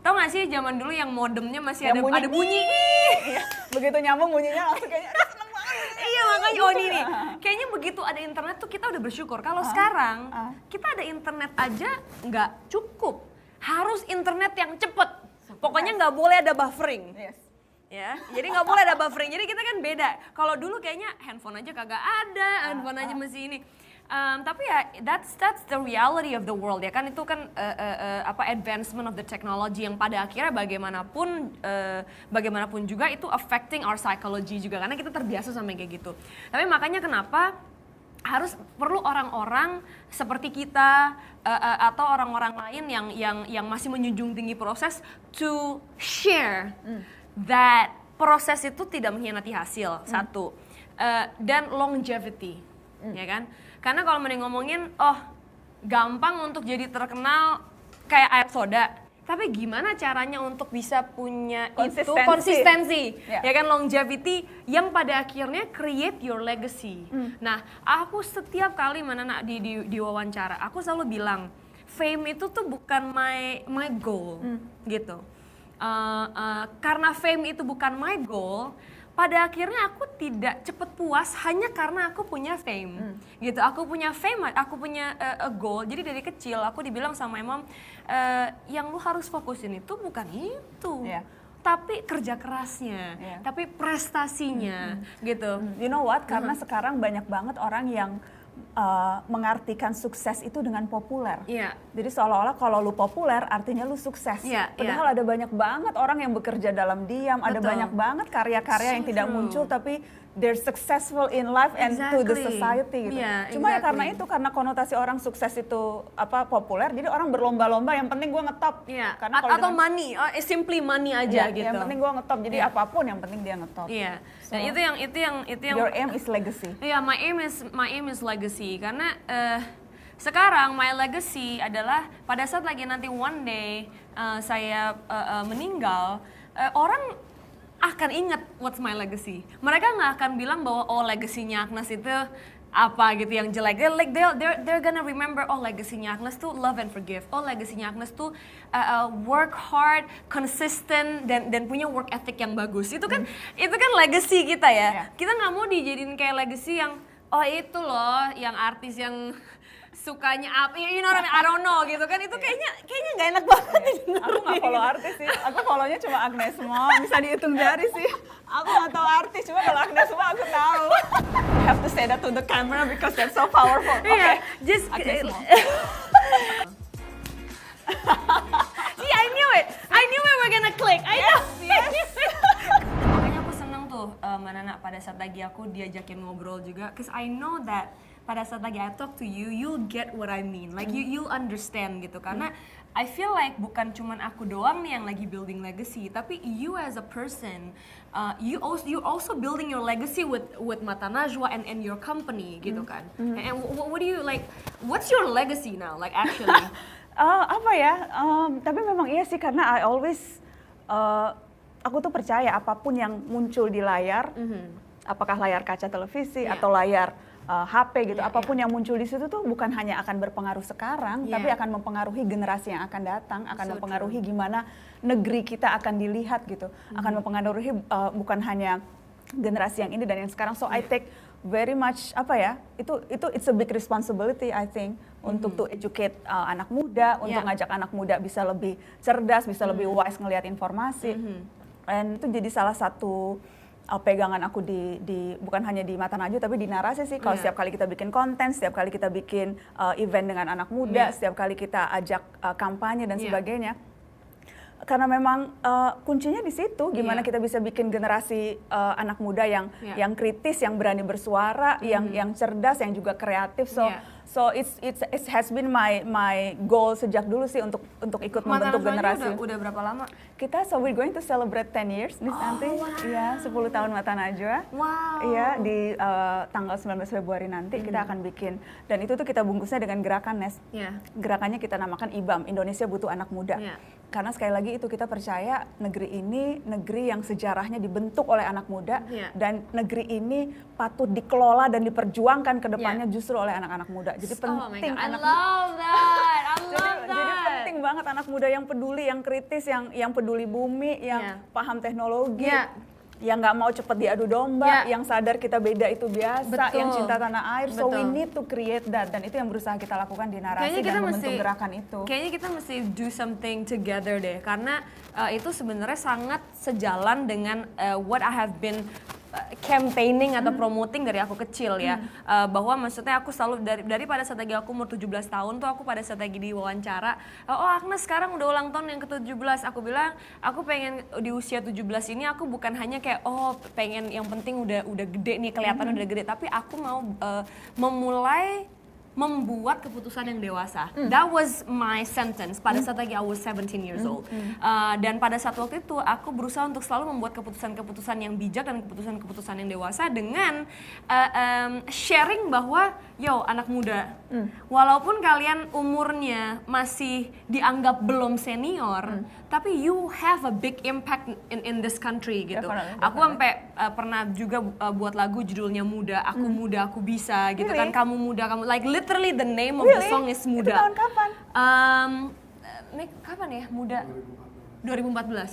tau gak sih zaman dulu yang modemnya masih ada bunyi. Begitu nyambung bunyinya langsung kayaknya seneng banget. Iya makanya ini nih, kayaknya begitu ada internet tuh kita udah bersyukur. Kalau sekarang kita ada internet aja nggak cukup, harus internet yang cepet. Pokoknya nggak boleh ada buffering. Ya, jadi nggak boleh ada buffering. Jadi kita kan beda. Kalau dulu kayaknya handphone aja kagak ada, handphone aja masih ini. Tapi ya that's the reality of the world ya kan, itu kan advancement of the technology yang pada akhirnya bagaimanapun juga itu affecting our psychology juga, karena kita terbiasa sama kayak gitu. Tapi makanya kenapa perlu orang-orang seperti kita atau orang-orang lain yang masih menjunjung tinggi proses to share that proses itu tidak mengkhianati hasil, satu, dan longevity, ya kan? Karena kalau mending ngomongin, gampang untuk jadi terkenal kayak air soda, tapi gimana caranya untuk bisa punya konsistensi, ya kan, longevity yang pada akhirnya create your legacy. Nah, aku setiap kali di wawancara, aku selalu bilang, fame itu tuh bukan my goal, gitu. Karena fame itu bukan my goal, pada akhirnya aku tidak cepat puas hanya karena aku punya fame, gitu. Aku punya fame, aku punya a goal. Jadi dari kecil aku dibilang sama mom, yang lu harus fokusin itu bukan itu, tapi kerja kerasnya, tapi prestasinya, gitu. You know what? Karena sekarang banyak banget orang yang mengartikan sukses itu dengan populer. Jadi seolah-olah kalau lu populer artinya lu sukses. Padahal ada banyak banget orang yang bekerja dalam diam, ada banyak banget karya-karya yang tidak muncul tapi they're successful in life and to the society gitu. Cuma ya karena konotasi orang sukses itu populer, jadi orang berlomba-lomba yang penting gua ngetop. Karena atau money, simply money aja gitu. Yang penting gua ngetop. Jadi apapun yang penting dia ngetop. Dan itu yang your aim is legacy. My aim is legacy, karena sekarang my legacy adalah pada saat lagi nanti one day saya meninggal, orang akan ingat what's my legacy. Mereka nggak akan bilang bahwa legasinya Agnes itu apa gitu yang jelek. They're gonna remember, legasinya Agnes tuh love and forgive. Legasinya Agnes tuh work hard, consistent, dan punya work ethic yang bagus. Itu kan legacy kita ya. Kita nggak mau dijadiin kayak legacy yang itu loh yang artis yang sukanya apa, you know what I mean, I don't know gitu kan, itu kayaknya nggak enak banget. Aku nggak follow artis sih, aku follownya cuma Agnes Mo, bisa dihitung jari sih. Aku nggak tahu artis, cuma kalau Agnes Mo aku tahu. I have to say that to the camera because that's so powerful. Just Agnes Mo. See, I knew it we were gonna click. Makanya aku seneng tuh Mbak Nana pada saat lagi aku diajakin ngobrol juga, cause I know that pada saat lagi I talk to you, you'll get what I mean. Like you'll understand gitu. Karena I feel like bukan cuman aku doang nih yang lagi building legacy, tapi you as a person, you also building your legacy with Mata Najwa and your company gitu kan. And what do you like? What's your legacy now? Like actually? Tapi memang iya sih, karena I always aku tuh percaya apapun yang muncul di layar, apakah layar kaca televisi atau layar HP gitu, apapun yang muncul di situ tuh bukan hanya akan berpengaruh sekarang, tapi akan mempengaruhi generasi yang akan datang, akan mempengaruhi gimana negeri kita akan dilihat gitu, akan mempengaruhi bukan hanya generasi yang ini dan yang sekarang. So I take very much itu it's a big responsibility I think untuk to educate anak muda, untuk ngajak anak muda bisa lebih cerdas, bisa lebih wise ngelihat informasi. And itu jadi salah satu pegangan aku di bukan hanya di Mata Najwa tapi di Narasi sih. Kalau setiap kali kita bikin konten, setiap kali kita bikin event dengan anak muda, setiap kali kita ajak kampanye dan sebagainya. Karena memang kuncinya di situ, gimana kita bisa bikin generasi anak muda yang kritis, yang berani bersuara, yang cerdas, yang juga kreatif. So it has been my goal sejak dulu sih untuk ikut membentuk generasi. Udah berapa lama? So we're going to celebrate 10 years nanti. Iya, 10 tahun Mata Najwa. Wow. Iya, di tanggal 19 Februari nanti kita akan bikin, dan itu tuh kita bungkusnya dengan gerakan Nes. Gerakannya kita namakan IBAM, Indonesia Butuh Anak Muda. Karena sekali lagi itu kita percaya negeri ini negeri yang sejarahnya dibentuk oleh anak muda, dan negeri ini patut dikelola dan diperjuangkan ke depannya justru oleh anak-anak muda. Jadi penting anak muda. Jadi penting banget anak muda yang peduli, yang kritis, yang peduli bumi, yang paham teknologi. Yang nggak mau cepet diadu domba, yang sadar kita beda itu biasa, yang cinta tanah air. So we need to create that, dan itu yang berusaha kita lakukan di Narasi dan membentuk gerakan itu. Kayaknya kita mesti do something together deh, karena itu sebenarnya sangat sejalan dengan what I have been campaigning atau promoting dari aku kecil ya. Bahwa maksudnya aku selalu dari pada saat lagi aku umur 17 tahun tuh, aku pada saat lagi diwawancara, oh Agnes sekarang udah ulang tahun yang ke-17. Aku bilang aku pengen di usia 17 ini aku bukan hanya kayak pengen yang penting udah gede nih, kelihatan udah gede, tapi aku mau membuat keputusan yang dewasa. That was my sentence pada saat lagi I was 17 years old. Dan pada saat waktu itu aku berusaha untuk selalu membuat keputusan-keputusan yang bijak dan keputusan-keputusan yang dewasa dengan sharing bahwa anak muda, walaupun kalian umurnya masih dianggap belum senior, tapi you have a big impact in this country gitu. Aku sampai pernah juga buat lagu judulnya Muda, aku bisa gitu kan. Kamu muda, kamu like literally the name of the song is Muda. Itu tahun kapan? Kapan ya? Muda. 2014.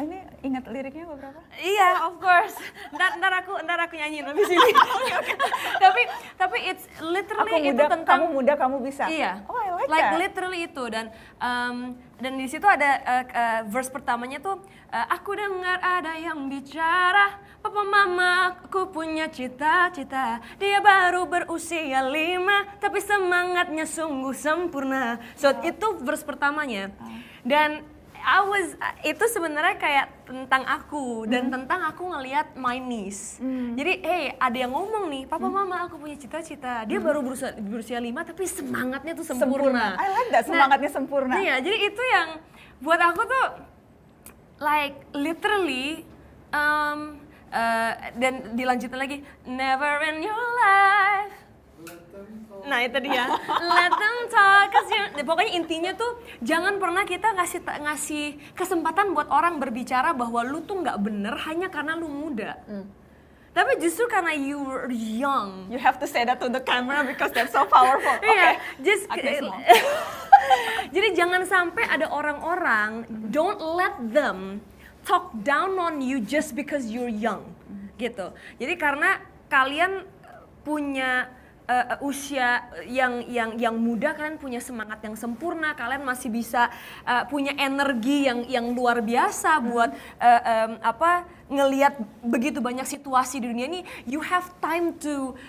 Ini ingat liriknya beberapa? Iya, of course. Ntar aku nyanyiin habis ini. Tapi it's literally itu tentang kamu muda, kamu bisa. Iya. Oh, I like that. Literally itu, dan di situ ada verse pertamanya tuh, aku dengar ada yang bicara, papa mama aku punya cita-cita, dia baru berusia 5 tapi semangatnya sungguh sempurna. So itu verse pertamanya. Dan itu sebenarnya kayak tentang aku dan tentang aku ngelihat my niece. Jadi, ada yang ngomong nih, papa mama aku punya cita-cita. Dia baru berusia 5 tapi semangatnya tuh sempurna. I like that, semangatnya sempurna. Iya, jadi itu yang buat aku tuh like literally dan dilanjutin lagi, never in your life. Nah itu dia, let them talk. Pokoknya intinya tuh jangan pernah kita ngasih kesempatan buat orang berbicara bahwa lu tuh nggak bener hanya karena lu muda. Tapi justru karena you were young. You have to say that to the camera because that's so powerful. Iya, jadi jangan sampai ada orang-orang, don't let them talk down on you just because you're young, gitu. Jadi karena kalian punya usia yang muda, kalian punya semangat yang sempurna, kalian masih bisa punya energi yang luar biasa buat ngelihat begitu banyak situasi di dunia ini. You have time to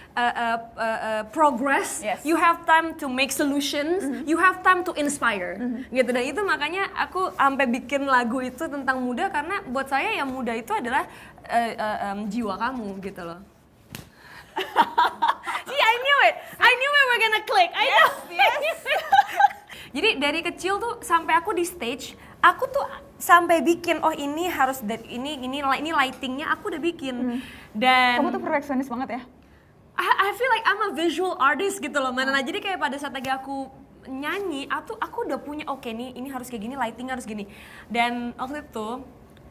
progress, you have time to make solutions, you have time to inspire, gitu. Dan itu makanya aku sampai bikin lagu itu tentang muda, karena buat saya yang muda itu adalah jiwa kamu, gitu loh. See, I knew it we're gonna click. Yes. Jadi dari kecil tuh sampai aku di stage, aku tuh sampai bikin ini harus ini lightingnya aku udah bikin. Dan kamu tuh perfeksionis banget ya? I feel like I'm a visual artist gitu loh, Mana. Jadi kayak pada saat lagi aku nyanyi, aku udah punya ini harus kayak gini, lighting harus gini. Dan waktu itu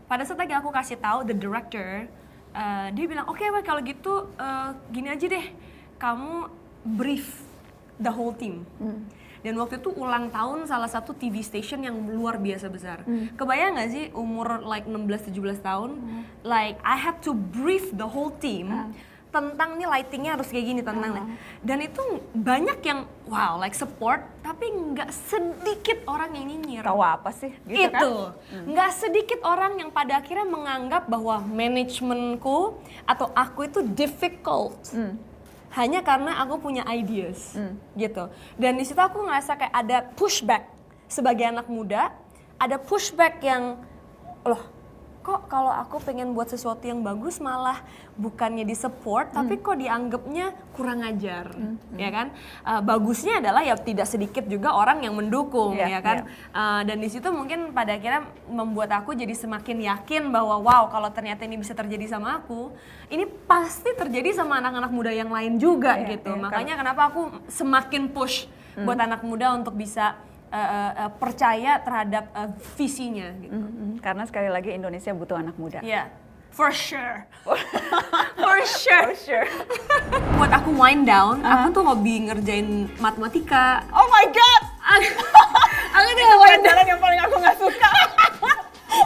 pada saat lagi aku kasih tahu the director, dia bilang, oke, kalau gitu gini aja deh, kamu brief the whole team. Dan waktu itu ulang tahun salah satu TV station yang luar biasa besar. Kebayang nggak sih umur like 16-17 tahun, like I had to brief the whole team tentang nih lightingnya harus kayak gini tentang. Dan itu banyak yang wow like support, tapi nggak sedikit orang yang nyinyir. Tahu apa sih? Gitu Itu kan? nggak sedikit orang yang pada akhirnya menganggap bahwa manajemenku atau aku itu difficult. Hanya karena aku punya ideas gitu. Dan di situ aku ngerasa kayak ada pushback sebagai anak muda, ada pushback yang loh kok kalau aku pengen buat sesuatu yang bagus malah bukannya di-support tapi kok dianggapnya kurang ajar, ya kan? Bagusnya adalah ya tidak sedikit juga orang yang mendukung, ya kan? Dan di situ mungkin pada akhirnya membuat aku jadi semakin yakin bahwa wow kalau ternyata ini bisa terjadi sama aku, ini pasti terjadi sama anak-anak muda yang lain juga gitu. Makanya kenapa aku semakin push buat anak muda untuk bisa percaya terhadap visinya gitu. Karena sekali lagi Indonesia butuh anak muda. Yeah, for sure. For sure. For sure. Buat aku wind down, aku tuh hobi ngerjain matematika. Oh my god! Aku tuh Itu jalan yang paling aku nggak suka.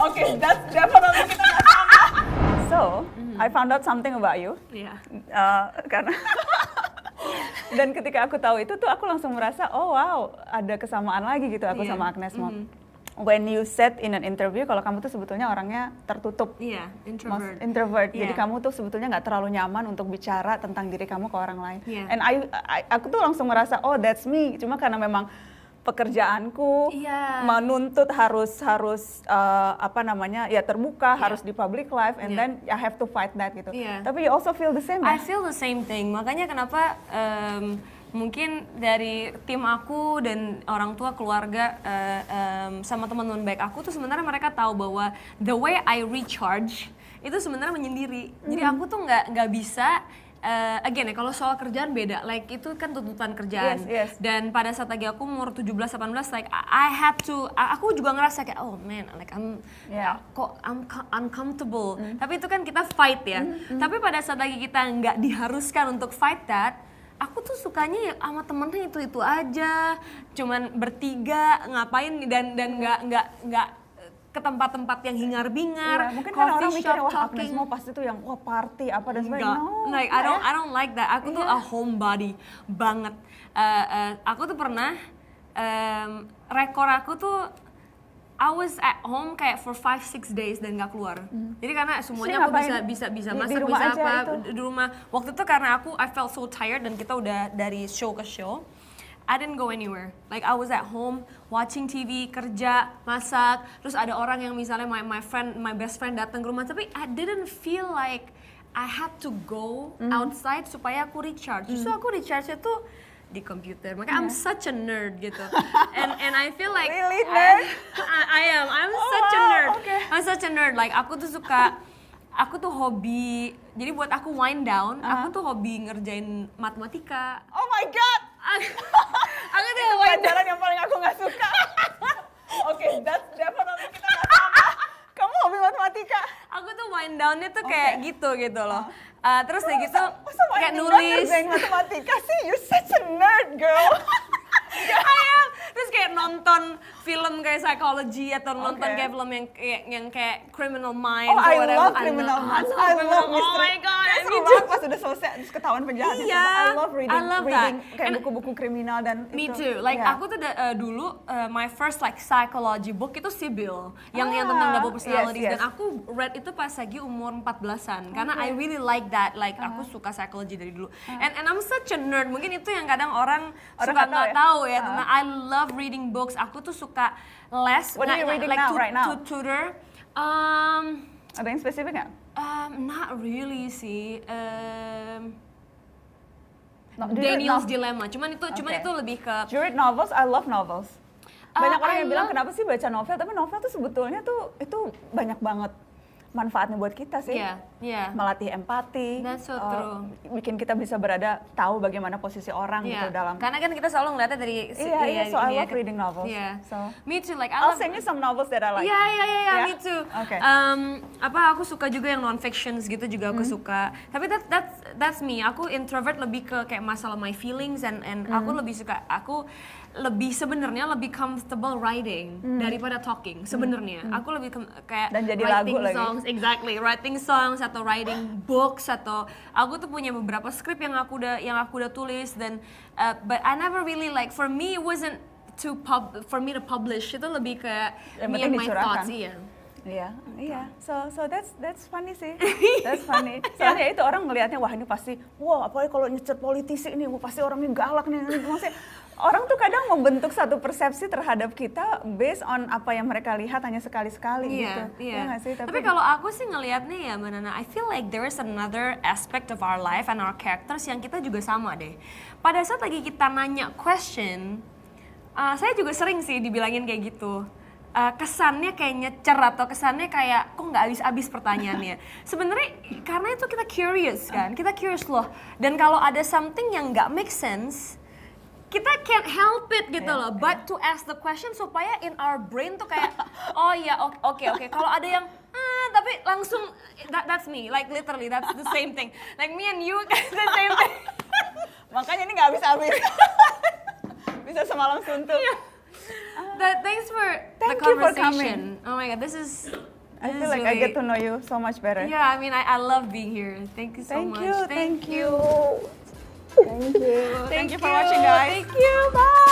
Oke, that's definitely kita nggak sama. So, I found out something about you. Iya. Karena dan ketika aku tahu itu tuh aku langsung merasa oh wow ada kesamaan lagi gitu aku sama Agnes Mo. When you said in an interview kalau kamu tuh sebetulnya orangnya tertutup, introvert. Jadi kamu tuh sebetulnya nggak terlalu nyaman untuk bicara tentang diri kamu ke orang lain. And aku tuh langsung merasa oh that's me. Cuma karena memang pekerjaanku menuntut harus apa namanya ya terbuka, harus di public life, and then I have to fight that gitu. Tapi you also feel the same. I feel the same thing. Makanya kenapa mungkin dari tim aku dan orang tua keluarga sama teman-teman baik aku tuh sebenarnya mereka tahu bahwa the way I recharge itu sebenarnya menyendiri. Jadi aku tuh nggak bisa again ya kalau soal kerjaan beda, like itu kan tuntutan kerjaan. Dan pada saat lagi aku umur 17-18 like I had to, aku juga ngerasa kayak oh man like I'm uncomfortable. Tapi itu kan kita fight ya. Tapi pada saat lagi kita nggak diharuskan untuk fight that, aku tuh sukanya ya sama temennya itu aja, cuman bertiga ngapain dan nggak ke tempat-tempat yang hingar-bingar. Mungkin kan orang mikir wah Agnes Mo pasti tuh yang wah party apa dan sebagainya. No, like I don't like that. Aku tuh a homebody banget. Aku tuh pernah rekor aku tuh I was at home kayak for 5-6 days dan nggak keluar. Jadi karena semuanya aku bisa masak, bisa apa di rumah. Waktu itu karena I felt so tired dan kita udah dari show ke show. I didn't go anywhere. Like I was at home watching TV, kerja, masak. Terus ada orang yang misalnya my best friend datang ke rumah, tapi I didn't feel like I had to go outside supaya aku recharge. Justru aku recharge itu di komputer. Makanya I'm such a nerd gitu. And I feel like really nerd? I'm such a nerd. I'm such a nerd. Like aku tuh suka aku tuh hobi, jadi buat aku wind down, aku tuh hobi ngerjain matematika. Oh my god! Aku tuh wind down yang paling aku nggak suka. Oke, that's definitely kita nggak sama. Kamu hobi matematika? Aku tuh wind downnya tuh kayak gitu loh. Terus kayak gitu, kayak nulis. Ngerjain matematika sih, you're such a nerd girl. Terus kayak nonton film kayak psychology atau nonton kayak film yang kayak Criminal Minds. Oh, I love Criminal Minds. I love Oh my god. Seru banget pas udah selesai terus ketahuan penjahatnya. I love reading kayak buku-buku kriminal dan me too. Like aku tuh dulu my first like psychology book itu Sibyl yang tentang double personalities dan aku read itu pas lagi umur 14-an karena I really like that. Like aku suka psychology dari dulu. And I'm such a nerd. Mungkin itu yang kadang orang suka nggak tahu ya tentang I love reading books. Aku tuh suka les. What are you reading now, right now? Tutor. Ada yang spesifik nggak? Not really sih. Do you Daniel's read Dilemma. Cuman itu lebih ke. Do you read novels? I love novels. Banyak orang yang bilang love- kenapa sih baca novel, tapi novel tuh sebetulnya tuh itu banyak banget manfaatnya buat kita sih. Iya. Iya. melatih empati, That's so true. bikin kita bisa tahu bagaimana posisi orang gitu dalam. Karena kan kita selalu ngeliatnya dari So I love reading novels. Yeah. So Me too, like I'll send you some novels that I like. Yeah, me too. Okay. Aku suka juga yang non-fictions gitu juga aku suka. Tapi that's me. Aku introvert lebih ke kayak masalah my feelings and aku lebih sebenarnya lebih comfortable writing daripada talking sebenarnya. Aku lebih kayak dan jadi writing lagu songs, lagi. exactly, writing songs atau writing books atau aku tuh punya beberapa skrip yang aku udah tulis dan but I never really like, for me it wasn't for me to publish, itu lebih kayak me and my thoughts. Iya. So that's funny sih. That's funny. Soalnya itu orang ngelihatnya wah ini pasti, apalagi kalau nyecer politisi ini, pasti orangnya galak nih. Maksudnya orang tuh kadang membentuk satu persepsi terhadap kita based on apa yang mereka lihat hanya sekali-sekali gitu. Iya. Nggak sih? Tapi kalau aku sih ngelihatnya ya Mbak Nana, I feel like there is another aspect of our life and our characters yang kita juga sama deh. Pada saat lagi kita nanya question, saya juga sering sih dibilangin kayak gitu. Kesannya kayak nyecer atau kesannya kayak kok nggak habis-habis pertanyaannya. Sebenarnya karena itu kita curious kan, kita curious loh. Dan kalau ada something yang nggak make sense, kita can't help it gitu loh. But to ask the question supaya in our brain tuh kayak oh ya oke. Kalau ada yang tapi langsung that's me, like literally that's the same thing. Like me and you the same thing. Makanya ini nggak habis-habis. Bisa semalam suntuk. Thanks for the conversation. Thank you for coming. Oh my god, this is I feel like I get to know you so much better. Yeah, I mean, I love being here. Thank you so much. Thank you. Thank you for watching, guys. Thank you. Bye.